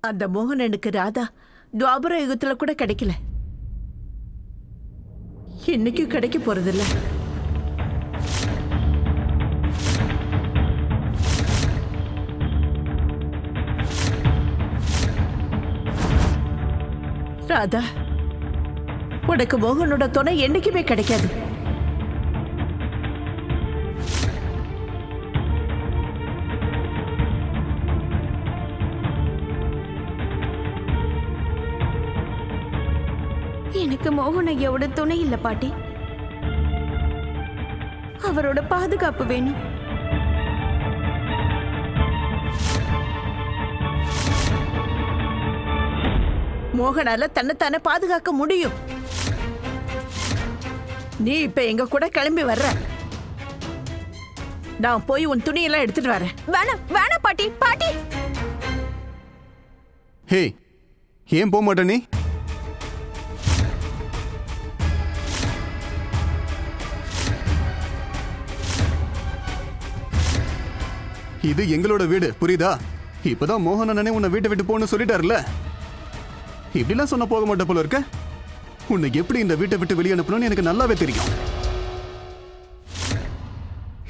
அந்த மோகனனுக்கு ராதா துவாபர யுகத்துல கூட கிடைக்கல, இன்னைக்கும் கிடைக்க போறதில்ல. ராதா, உனக்கு மோகனோட துணை என்னைக்குமே கிடைக்காது. எனக்கு மோகன் ஐயாவோட துணை இல்ல பாட்டி, அவரோட பாதுகாப்பு வேணும். மோகனால தன்னைத்தானே பாதுகாக்க முடியும். நீ இப்ப எங்க கூட கிளம்பி வர்ற, நான் போய் உன் துணியெல்லாம் எடுத்துட்டு வரேன். வேணாம் வேணாம் பாட்டி, பாட்டி. ஹே, ஏன் போக மாட்ட நீ? இது எங்களோட வீடு, புரியுதா? இப்பதான் மோகன் அண்ணனே உன்னை வீட்டை விட்டு போன்னு சொல்லிட்டாருல. இப்படிலாம் சொன்ன போக மாட்ட போல இருக்க. உன்னை எப்படி இந்த வீட்டை விட்டு வெளியே அனுப்பணும்னு எனக்கு நல்லாவே தெரியும்.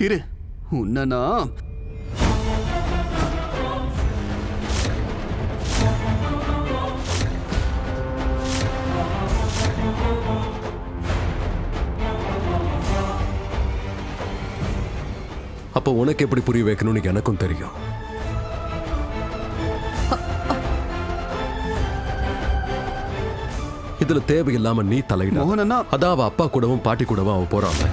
இரு, உன்னா அப்போ உனக்கு எப்படி புரிய வைக்கணும்னு எனக்கும் தெரியும். இதுல தேவையில்லாம நீ தலையிட. மோகனண்ணா, அதான் அவ அப்பா கூடவும் பாட்டி கூடவும் அவ போறாங்க.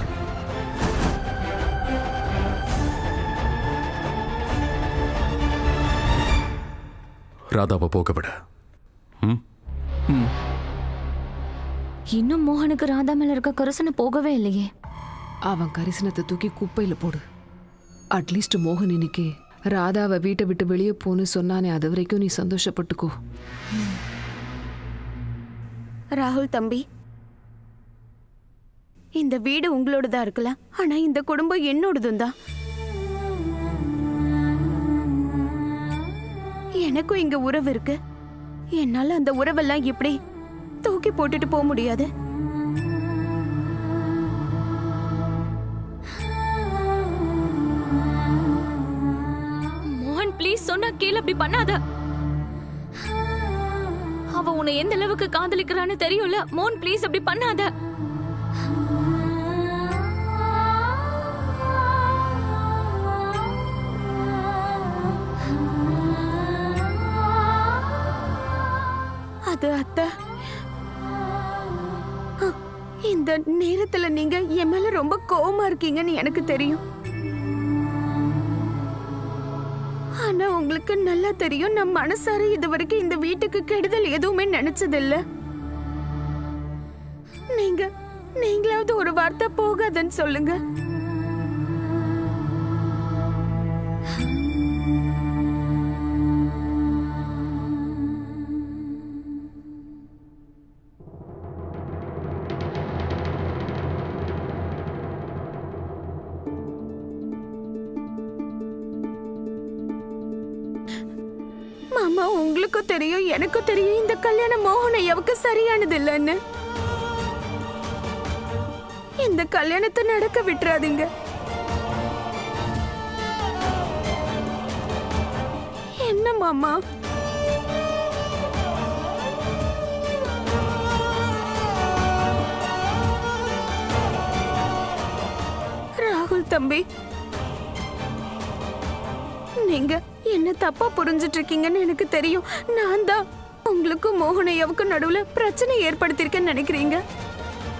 ராதாவை போக விட. இன்னும் மோகனுக்கு ராதா மேல இருக்க கரிசனை போகவே இல்லையே. அவன் கரிசனத்தை தூக்கி குப்பையில போடு. அட்லீஸ்ட் மோகன் இன்னைக்கு ராதாவை வீட்டை விட்டு வெளியே போன்னு சொன்னானே, அது வரைக்கும் நீ சந்தோஷப்பட்டுக்கோ. ராகுல் தம்பி, இந்த வீடு உங்களோடதா இருக்கலாம், ஆனா இந்த குடும்பம் என்னோடதும் தான். எனக்கும் இங்க உறவு இருக்கு. என்னால அந்த உறவெல்லாம் எப்படி தூக்கி போட்டுட்டு போக முடியாது. மோகன் ப்ளீஸ், சொன்னா கீழே அப்படி பண்ணாத. அவ உன்னை எந்த அளவுக்கு காதலிக்கிறான்னு தெரியும்ல. மோகன் ப்ளீஸ் அப்படி பண்ணாத. அது அத்தை, இந்த நேரத்துல நீங்க என் மேல ரொம்ப கோவமா இருக்கீங்கன்னு எனக்கு தெரியும். ஆனா உங்களுக்கு நல்லா தெரியும், நான் மனசார இது வரைக்கும் இந்த வீட்டுக்கு கெடுதல் எதுவுமே நினைச்சதில்ல. நீங்களாவது ஒரு வார்த்தை போகாதன்னு சொல்லுங்க. மாமா, உங்களுக்கும் தெரியும் எனக்கும் தெரியும் இந்த கல்யாணம் மோகன் ஐயாவுக்கு சரியானது இல்லைன்னு. இந்த கல்யாணத்தை நடக்க விட்டுறாதீங்க. என்ன மாமா? ராகுல் தம்பி, நீங்க என்ன தப்பா புரிஞ்சிட்டு இருக்கீங்கன்னு எனக்கு தெரியும். நான் தான் உங்களுக்கும் மோகன் ஐயாவுக்கும் நடுவுல பிரச்சனை ஏற்படுத்திருக்கேன்னு நினைக்கிறீங்க.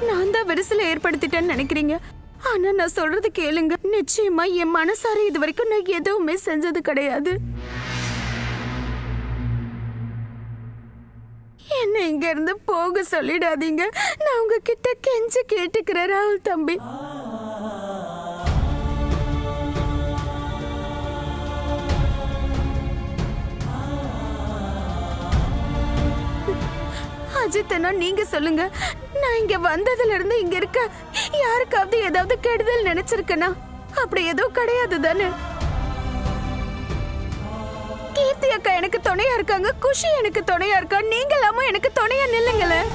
நான் தான் விரிசலை ஏற்படுத்திட்டேன்னு நினைக்கிறீங்க. ஆனா நான் சொல்றது கேளுங்க. நிச்சயமா என் மனசார இது வரைக்கும் நான் எதுவுமே செஞ்சது கிடையாது. என்ன இங்க இருந்து போக சொல்லிடாதீங்க. நான் உங்ககிட்ட கெஞ்சி கேட்டுக்கிறேன் ராகுல் தம்பி. அஜித்தனா, நீங்க சொல்லுங்க. நான் இங்க வந்ததுல இருந்து இங்க இருக்க யாருக்காவது ஏதாவது கெடுதல் நினைச்சிருக்கனா? அப்படி எதுவும் கிடையாது தானே? கீர்த்தி அக்கா எனக்கு துணையா இருக்காங்க, குஷி எனக்கு துணையா இருக்கா, நீங்களாம எனக்கு துணையா நில்லுங்களேன்.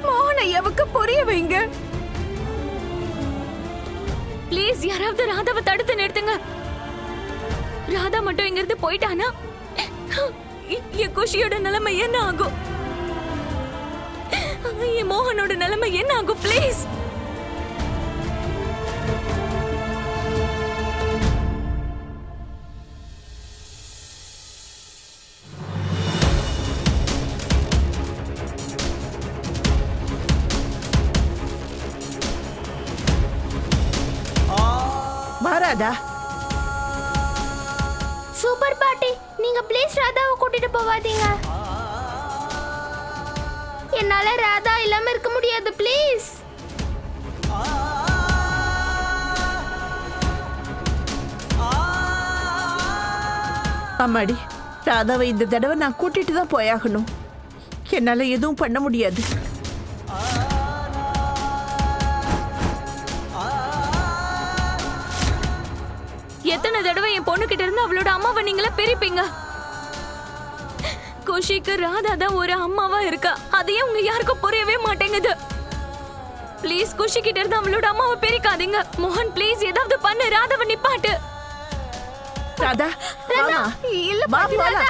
மோகன் ஐயாவுக்கு புரிய வைங்க. ப்ளீஸ் யாராவது ராதாவை தடுத்து நிறுத்துங்க. ராதா மட்டும் இங்க இருந்து போயிட்டானா என் குஷியோட நிலைமை என்ன ஆகும்? என் மோகனோட நிலைமை என்ன ஆகும்? ப்ளீஸ். மாறாதா? சூப்பர் பாட்டி, நீங்க ப்ளீஸ் ராதாவை கூட்டிட்டு போவாதீங்க. என்னால ராதா இல்லாம இருக்க முடியாது, ப்ளீஸ். அம்மாடி, ராதாவை இந்த தடவை நான் கூட்டிட்டு தான் போயாகணும். என்னால எதுவும் பண்ண முடியாது. எத்தனை தடவை என் பொண்ணு கிட்ட இருந்து அவளோட அம்மாவை நீங்களே பிரிப்பீங்க? குஷிக்கு ராதா தான் ஒரு அம்மாவா இருக்கா. அதையே உங்க யாருக்கும் புரியவே மாட்டேங்குது. ப்ளீஸ் குஷி கிட்ட இருந்து அவளோட அம்மாவை பிரிக்காதீங்க. மோகன் ப்ளீஸ் ஏதாவது பண்ணு, ராதாவை நிப்பாட்டு. ராதா, ராதா, இல்ல பாட்டி, ராதா.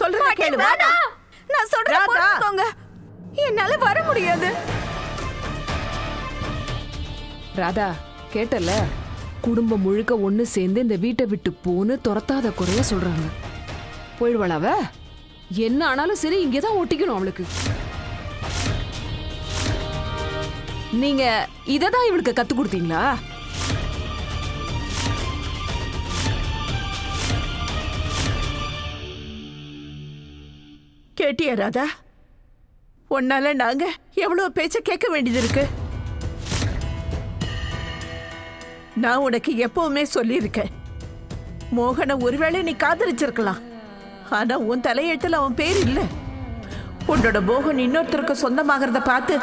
சொல்றத கேளு. ராதா, நான் சொல்றத ராதா. புரிஞ்சுக்கோங்க. என்னால வர முடியாது. ராதா, கேட்டல, குடும்பம் முழுக்க ஒண்ணு சேர்ந்து இந்த வீட்டை விட்டு போன்னு துரத்தாத குறைய சொல்றாங்க. போயிடுவாளாவ? என்ன ஆனாலும் சரி, இங்கதான் ஒட்டிக்கணும் அவளுக்கு. நீங்க இததான் இவளுக்கு கத்து கொடுத்தீங்களா? கேட்டியா ராதா? உன்னால நாங்க எவ்வளவு பேச்ச கேட்க வேண்டியது இருக்கு. நான் உனக்கு எப்பவுமே சொல்லியிருக்கேன், மோகனை ஒருவேளை நீ காதலிச்சிருக்கலாம், ஆனா உன் தலையெழுத்துல அவன் பேர் இல்ல. உன்னோட மோகன் இன்னொருத்தருக்கு சொந்தமாகறத பார்த்து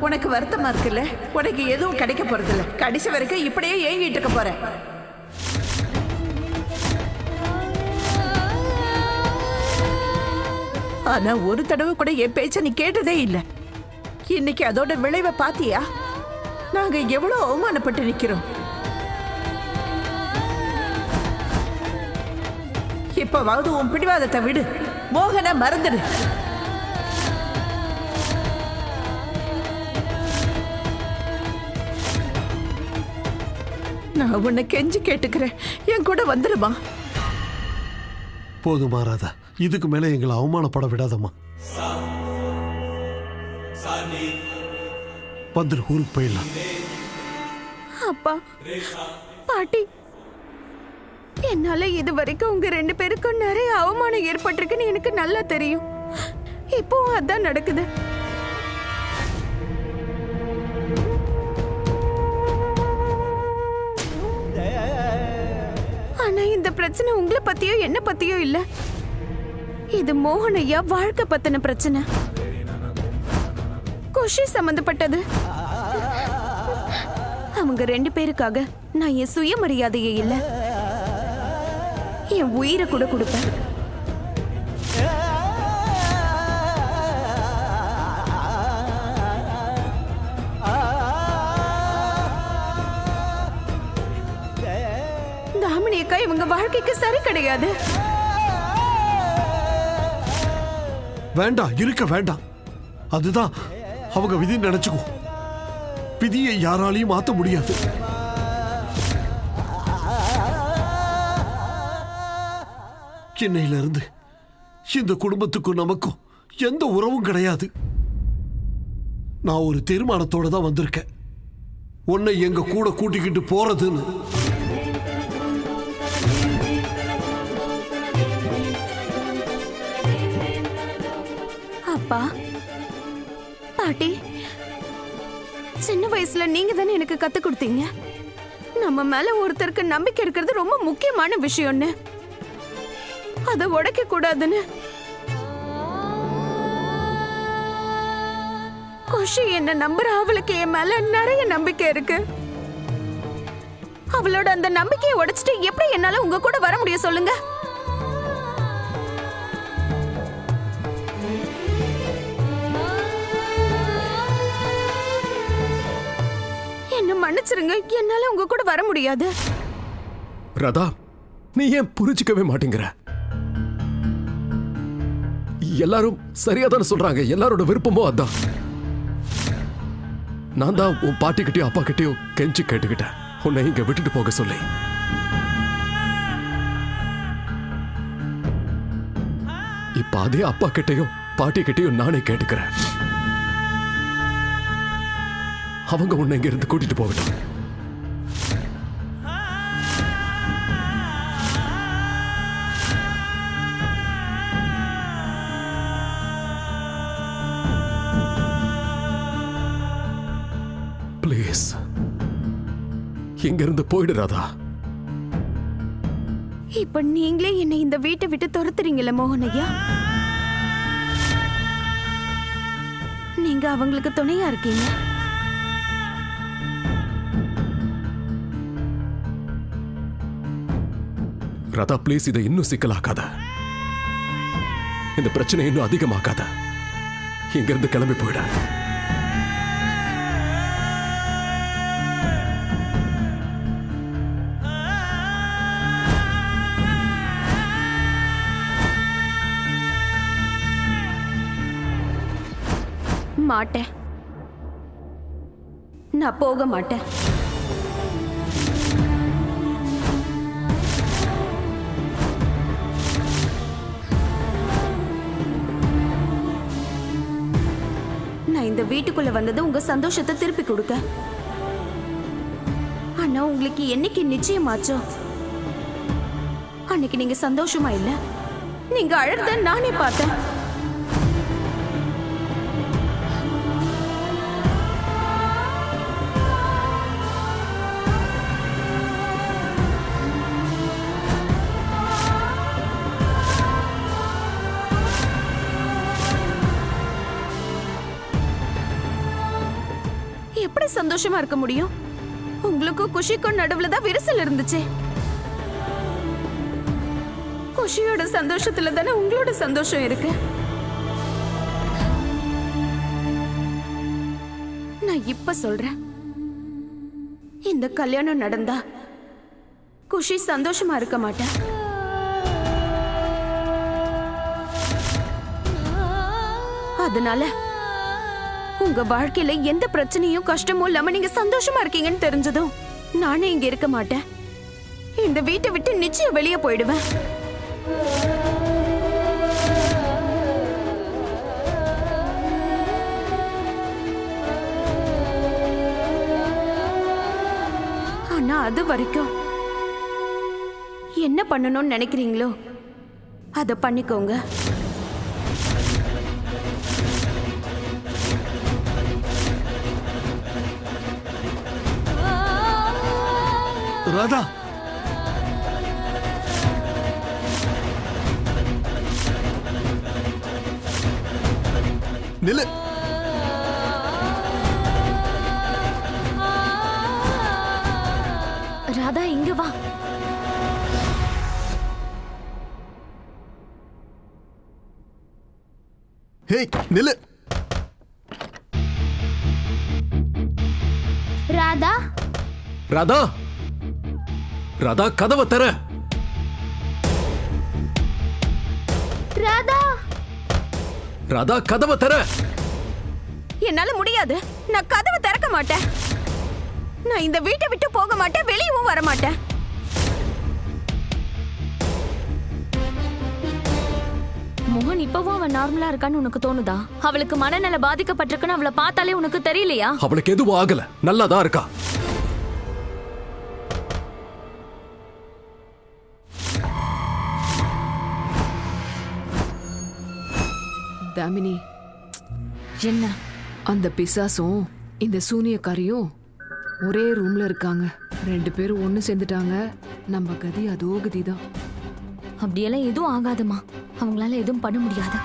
உனக்கு வருத்தமா இருக்குல்ல? உனக்கு எதுவும் கிடைக்க போறதில்ல. கடைசி வரைக்கும் இப்படியே ஏங்கிட்டு இருக்க போற. ஆனா ஒரு தடவை கூட என் பேச்ச நீ கேட்டதே இல்ல. இன்னைக்கு அதோட விளைவை பாத்தியா? நாங்க எவ்வளவு அவமானப்பட்டு நிக்கிறோம். இப்பவாவது உன் பிடிவாதத்தை விடு, மோகனை மறந்துடு. நான் உன்னை கெஞ்சி கேட்டுக்கிறேன், என் கூட வந்துடுமா? போதுமா ராதா, இதுக்கு மேல எங்களை அவமானப்பட விடாதம்மா. வந்துரு, ஊருக்கு போயிடலாம். அப்பா, பாட்டி, என்னால இது வரைக்கும் உங்க 2 பேருக்கும் நிறைய அவமானம் ஏற்பட்டிருக்குன்னு எனக்கு நல்லா தெரியும். இப்போ அதான் நடக்குது. ஆனா இந்த பிரச்சனை உங்களை பத்தியோ என்ன பத்தியோ இல்ல. இது மோகன் ஐயா வாழ்க்கை பத்தின பிரச்சனை. குஷி சம்பந்தப்பட்டது. அவங்க 2 பேருக்காக நான் என் சுயமரியாதையே இல்ல, என் உயிரை கூட கொடுப்பேன். தாமினி அக்கா இவங்க வாழ்க்கைக்கு சரி கிடையாது. வேண்டாம், இருக்க வேண்டாம். அதுதான் அவங்க விதி நினைச்சுக்கும். விதியை யாராலையும் மாத்த முடியாது. இன்னையில இருந்து இந்த குடும்பத்துக்கும் நமக்கும் எந்த உறவும் கிடையாது. நான் ஒரு தீர்மானத்தோட தான் வந்திருக்கேன், உன்னை எங்க கூட கூட்டிக்கிட்டு போறதுன்னு. அப்பா, பாட்டி, சின்ன வயசுல நீங்க தானே எனக்கு கத்து கொடுத்தீங்க, நம்ம மேல ஒருத்தருக்கு நம்பிக்கை இருக்கிறது ரொம்ப முக்கியமான விஷயம்னு, அதை உடைக்க கூடாதுன்னு. குஷி என்ன நம்புற, அவளுக்கு என் மேல நிறைய நம்பிக்கை இருக்கு. அவளோட அந்த நம்பிக்கையை உடைச்சிட்டு எப்படி என்னால உங்க கூட வர முடியும் சொல்லுங்க? என்ன மன்னிச்சிருங்க, என்னால உங்க கூட வர முடியாது. ராதா, நீ ஏன் புரிஞ்சுக்கவே மாட்டேங்கிற? எல்லாரும் சரியா தானே சொல்றாங்க, எல்லாரோட விருப்பமோ அதான். நான் தான் உன் பாட்டி கிட்டயும் அப்பா கிட்டயும் கெஞ்சி கேட்டுக்கிட்டேன் உன்னை இங்க விட்டுட்டு போக சொல்லி. இப்ப அதே அப்பா கிட்டயும் பாட்டி கிட்டயும் நானே கேட்டுக்கிறேன். அவங்க உன்னை இங்க இருந்து கூட்டிட்டு போகட்டும். பிளீஸ் இங்க இருந்து போயிடுறாதா? இப்ப நீங்களே என்னை இந்த வீட்டை விட்டு துரத்துறீங்கல்ல மோகனையா? நீங்க அவங்களுக்கு துணையா இருக்கீங்க. ராதா பிளீஸ் இதை இன்னும் சிக்கலாக்காத. இந்த பிரச்சனை இன்னும் அதிகமாக்காத. இங்க இருந்து கிளம்பி போயிட. மாட்டேன், நான் போக மாட்டேன். நான் இந்த வீட்டுக்குள்ள வந்தது உங்க சந்தோஷத்தை திருப்பி கொடுக்க. ஆனா உங்களுக்கு என்னைக்கு நிச்சயமாச்சோ அன்னைக்கு நீங்க சந்தோஷமா இல்ல, நீங்க அழறத நானே பார்த்தேன். எப்படி சந்தோஷமா இருக்க முடியும்? உங்களுக்கு குஷிக்கும் நடுவுல தான் விரிசல் இருந்துச்சு. குஷியோட சந்தோஷத்துல தானே உங்களோட சந்தோஷம் இருக்கு. நான் இப்ப சொல்றேன், இந்த கல்யாணம் நடந்தா குஷி சந்தோஷமா இருக்க மாட்டேன். அதனால உங்க வாழ்க்கையில எந்த பிரச்சனையும் கஷ்டமும் இல்லாம நீங்க சந்தோஷமா இருக்கீங்கன்னு தெரிஞ்சதும் நானே இங்க இருக்க மாட்டேன். இந்த வீட்டை விட்டு நிச்சயம் வெளியே போயிடுவேன். ஆனா அது வரைக்கும் என்ன பண்ணணும்னு நினைக்கிறீங்களோ அதை பண்ணிக்கோங்க. ராதா, நில்லு. ராதா இங்க வா. ஹேய் நில்லு. ராதா, ராதா, ராதா கதவை தர. ராதா, ராதா கதவை தர. என்னால முடியாது. நான் கதவை திறக்க மாட்டேன். நான் இந்த வீட்டை விட்டு போக மாட்டேன், வெளியவும் வர மாட்டேன். மோகன் இப்பவும் அவன் நார்மலா இருக்கான்னு உனக்கு தோணுதா? அவளுக்கு மனநல பாதிக்கப்பட்டிருக்குன்னு அவளை பார்த்தாலே உனக்கு தெரியலையா? அவளுக்கு எதுவும் ஆகல, நல்லாதான் இருக்கா. தாமினி, என்ன அந்த பிசாசும் இந்த சூனியக்காரியும் ஒரே ரூம்ல இருக்காங்க. 2 பேரும் ஒண்ணு சேர்ந்துட்டாங்க. நம்ம கதி அதோ கதிதான். அப்படியெல்லாம் எதுவும் ஆகாதுமா. அவங்களால எதுவும் பண்ண முடியாது.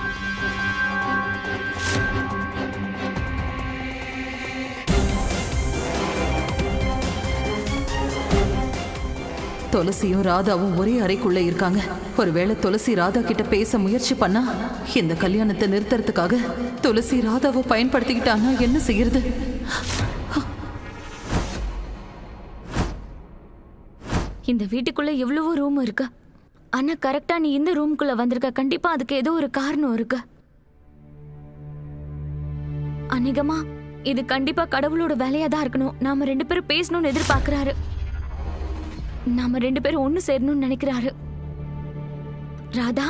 துளசியும் ராதாவும் ஒரே அறைக்குள்ள இருக்காங்க. ஒருவேளை துளசி ராதா கிட்ட பேச முயற்சி பண்ணா இந்த கல்யாணத்தை நிறுத்துறதுக்காக துளசி ராதாவை பயன்படுத்திக்கிட்டான்னா என்ன செய்யறது? இந்த வீட்டுக்குள்ள எவ்வளவோ ரூம் இருக்கு. ஆனா கரெக்டா நீ இந்த ரூம்குள்ள வந்திருக்க. கண்டிப்பா அதுக்கு ஏதோ ஒரு காரணம் இருக்கு. அநேகமா இது கண்டிப்பா கடவுளோட வேலையா தான் இருக்கணும். நாம 2 பேரும் பேசணும்னு எதிர்பார்க்கிறாரு. நாம 2 பேரும் ஒண்ணு சேரணும்னு நினைக்கிறாரு. ராதா,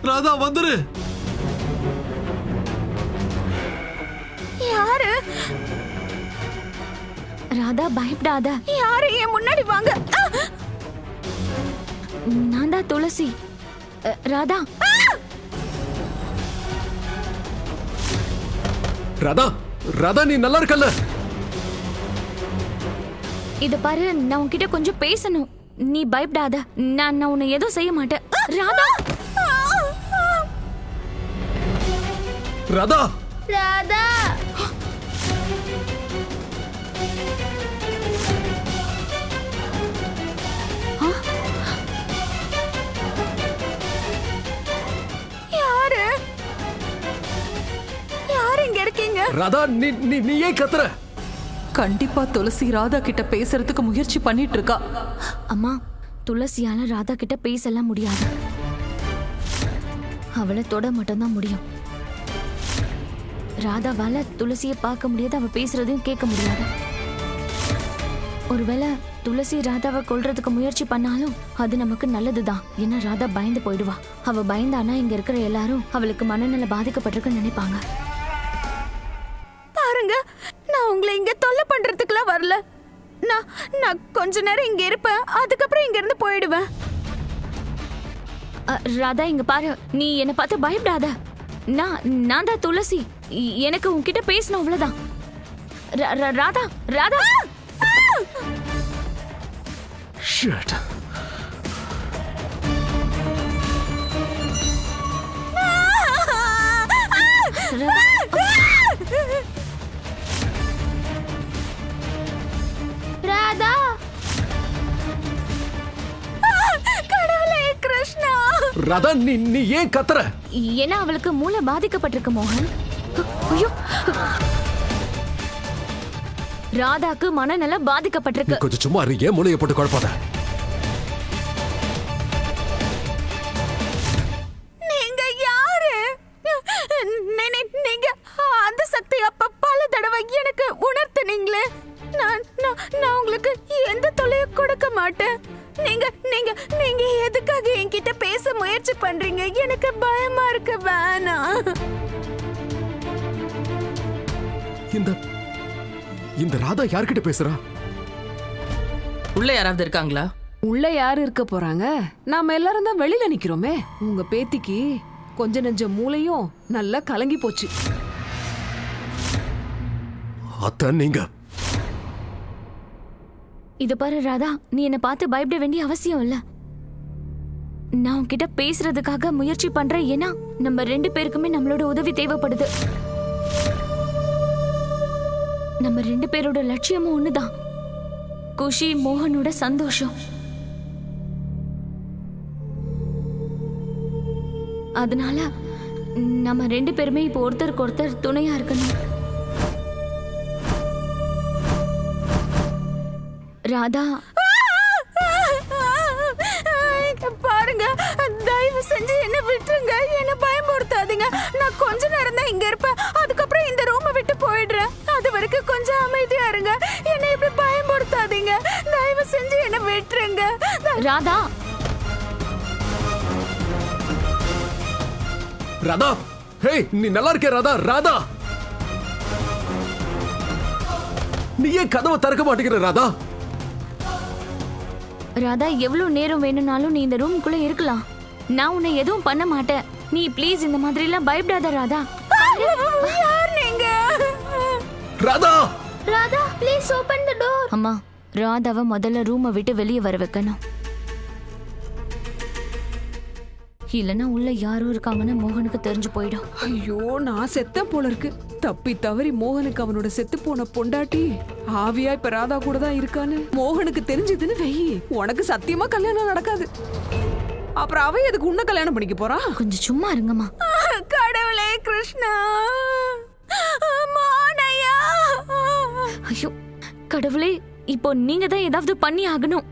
ராதா வந்துரு. யாரு? ராதா பயப்படாத. யாரு? என் முன்னாடி வாங்க. நான் தான் துளசி. ராதா, ராதா, ராதா நீ நல்லா இருக்கல்ல? இத பாரு, நான் உன்கிட்ட கொஞ்சம் பேசணும். நீ பயப்படாத. நான் உன்னை எதுவும் செய்ய மாட்டேன். ராதா, ராதா, ராதா யாரு? யாரு இங்க இருக்கீங்க? ராதா நீ நீ நீ ஏன் கத்துற? கண்டிப்பா துளசி ராதா கிட்ட பேசுறதுக்கு முயற்சி பண்ணிட்டு இருக்கா. அம்மா, துளசியால ராதா கிட்ட பேசலாம் முடியாது. அவளை தொட மட்டும்தான் முடியும். ராதாவால துளசியை பார்க்க முடியாது, அவ பேசுறதையும் கேட்க முடியாது. ஒருவேளை துளசி ராதாவை கொல்றதுக்கு முயற்சி பண்ணாலும் அது நமக்கு நல்லதுதான். ஏன்னா ராதா பயந்து போயிடுவா. அவ பயந்தானா இங்க இருக்கிற எல்லாரும் அவளுக்கு மனநல பாதிக்கப்பட்டிருக்குன்னு நினைப்பாங்க. பாருங்க, நான் உங்களை இங்க தொல்லை பண்றதுக்குலாம் வரல. நான் கொஞ்ச நேரம் இங்க இருப்பேன், அதுக்கப்புறம் இங்க இருந்து போயிடுவேன். ராதா இங்க பாரு, நீ என்ன பார்த்து பயப்படாத. நான் தான் துளசி. எனக்கு உன்கிட்ட பேசணும், அவ்வளவுதான். ராதா, ராதா. Shit. ராதா கடவுளே கிருஷ்ணா. ராதா நீ நீ ஏன் கத்துற? ஏன்னா அவளுக்கு மூளை பாதிக்கப்பட்டிருக்கு மோகன். ஐயோ, ராதாக்கு மனநல நீ பாதிக்கப்பட்டிருக்கு. கொஞ்சம் சும்மா இரு, ஏன் மூளையை போட்டு குழப்பாத. நீங்க யாரு? நீங்க அந்த சக்தி அப்ப பல தடவை எனக்கு உணர்த்தினீங்களே. நான் உங்களுக்கு எந்த தொல்லையும் கொடுக்க மாட்டேன். நீங்க நீங்க நீங்க எதுக்காக என்கிட்ட பேச முயற்சி பண்றீங்க? எனக்கு பயமா இருக்கு. வேணாம். இந்த ராதா யார்கிட்ட பேசுறா? உள்ள யாராவது இருக்காங்களா? உள்ள யாரு இருக்க போறாங்க? நாம எல்லாரும் தான் வெளியில நிக்கிறோமே. உங்க பேத்திக்கு கொஞ்ச நெஞ்ச மூளையும் நல்லா கலங்கி போச்சு. அத்தான் நீங்க. இது பாரு ராதா, நீ என்ன பார்த்து பயப்பட வேண்டிய அவசியம் இல்ல. நான் உன்கிட்ட பேசுறதுக்காக முயற்சி பண்றேன். ஏன்னா நம்ம 2 பேருக்குமே நம்மளோட உதவி தேவைப்படுது. நம்ம 2 பேரோட லட்சியமும் ஒண்ணுதான். குஷி மோகனோட சந்தோஷம். அதனால நம்ம 2 பேருமே இப்போ ஒருத்தருக்கு ஒருத்தர் துணையா இருக்கணும். ராதா, பாருங்க, தயவு செஞ்சு என்ன விட்டுருங்க. என்ன பயமுறுத்தாதீங்க. நான் கொஞ்ச நேரம் தான் இங்க இருப்பேன், அதுக்கப்புறம் இந்த ரூமை விட்டு போயிடுறேன். அது வரைக்கும் கொஞ்சம் அமைதியா இருங்க. என்ன இப்படி பயமுறுத்தாதீங்க. தயவு செஞ்சு என்ன விட்டுருங்க. ராதா, ராதா, ஹே நீ நல்லா இருக்க ராதா? ராதா, நீ ஏன் கதவை திறக்க மாட்டேங்கிற ராதா? ராதா, எவ்வளவு நேரம் வேணும்னாலும் நீ இந்த ரூமுக்குள்ள இருக்கலாம். நான் உன்னை எதுவும் பண்ண மாட்டேன். நீ ப்ளீஸ் இந்த மாதிரி எல்லாம் பயப்படாத ராதா. யார் நீங்க? Radha, Radha please open the door. அம்மா, ராதாவை முதல்ல ரூமை விட்டு வெளியே வர வைக்கணும். இல்லனா உள்ள யாரோ இருக்காங்கன்னு மோகனுக்கு தெரிஞ்சு போயிடும். ஐயோ நான் செத்தேன் போல இருக்கு. தப்பி தவறி மோகனுக்கு அவனோட செத்து போன பொண்டாட்டி ஆவியா இப்ப ராதா கூட தான் இருக்கான்னு மோகனுக்கு தெரிஞ்சதுன்னு வெயி, உனக்கு சத்தியமா கல்யாணம் நடக்காது. அப்புறம் அவ எதுக்கு உன்ன கல்யாணம் பண்ணிக்க போறா? கொஞ்சம் சும்மா இருங்கம்மா. கடவுளே கிருஷ்ணா, மோனையா. ஐயோ கடவுளே, இப்போ நீங்க தான் ஏதாவது பண்ணி ஆகணும்.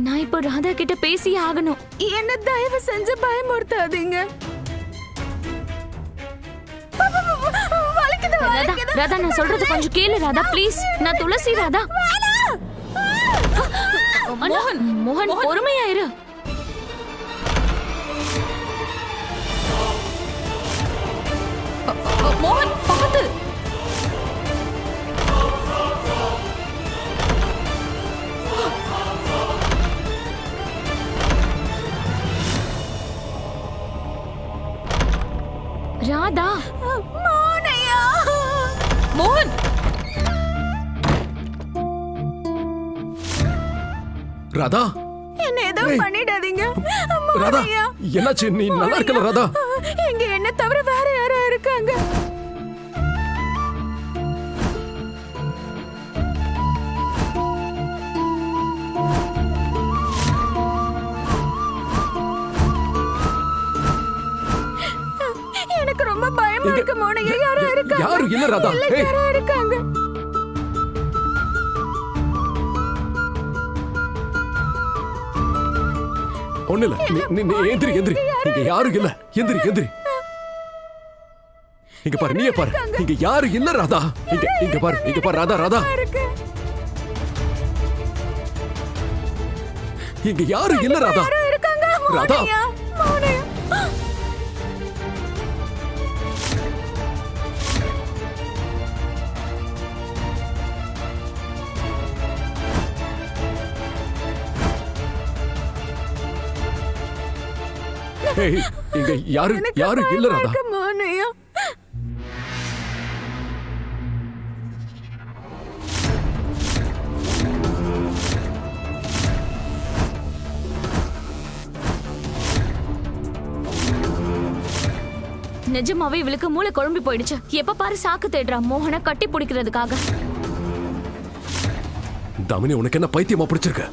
நான் இப்போ ராதா கிட்ட பேசி ஆகணும். என்ன தயவு செஞ்சு பயமுறுத்தாதீங்க. ராதா, ராதா நான் சொல்றது கொஞ்சம் கேளு ராதா ப்ளீஸ். நான் துளசி ராதா. மோகன், மோகன் பொறுமையா இரு. மோகன் பார்த்து. ராதா, மோனையா. மோகன், ராதா என்ன எதுவும் பண்ணிடாதீங்க. ராதா மோனையா, என்னாச்சு? நீ நல்லா இருக்கல ராதா? இங்க என்ன தவிர வேற யாரோ இருக்காங்க. எனக்கு ரொம்ப பயமா இருக்கு மோனையா. யாரோ இருக்காங்க. யாரும் இல்ல ராதா. இல்ல, ஏய், யாரோ இருக்காங்க. ஒண்ணு இல்ல. நீ எந்திரி எந்திரி. இங்க யாரும் இல்ல. எந்திரி எந்திரி. இங்க பாரு, நீயே பாரு. இங்க யாரும் இல்ல ராதா. இங்க பாரு, இங்க பாரு ராதா. ராதா இருக்கு. இங்க யாரும் இல்ல ராதா. யாரோ இருக்காங்க. ராதா. மோனையா, மோனையா. ஏய், இங்க யாரும் இல்ல ராதா. மோனையா. நிஜமாவே இவளுக்கு மூளை குழம்பி போயிடுச்சு. எப்ப பாரு சாக்கு தேடுறா மோகனை கட்டி பிடிக்கிறதுக்காக. தாமினி, உனக்கு என்ன பைத்தியமா பிடிச்சிருக்கு?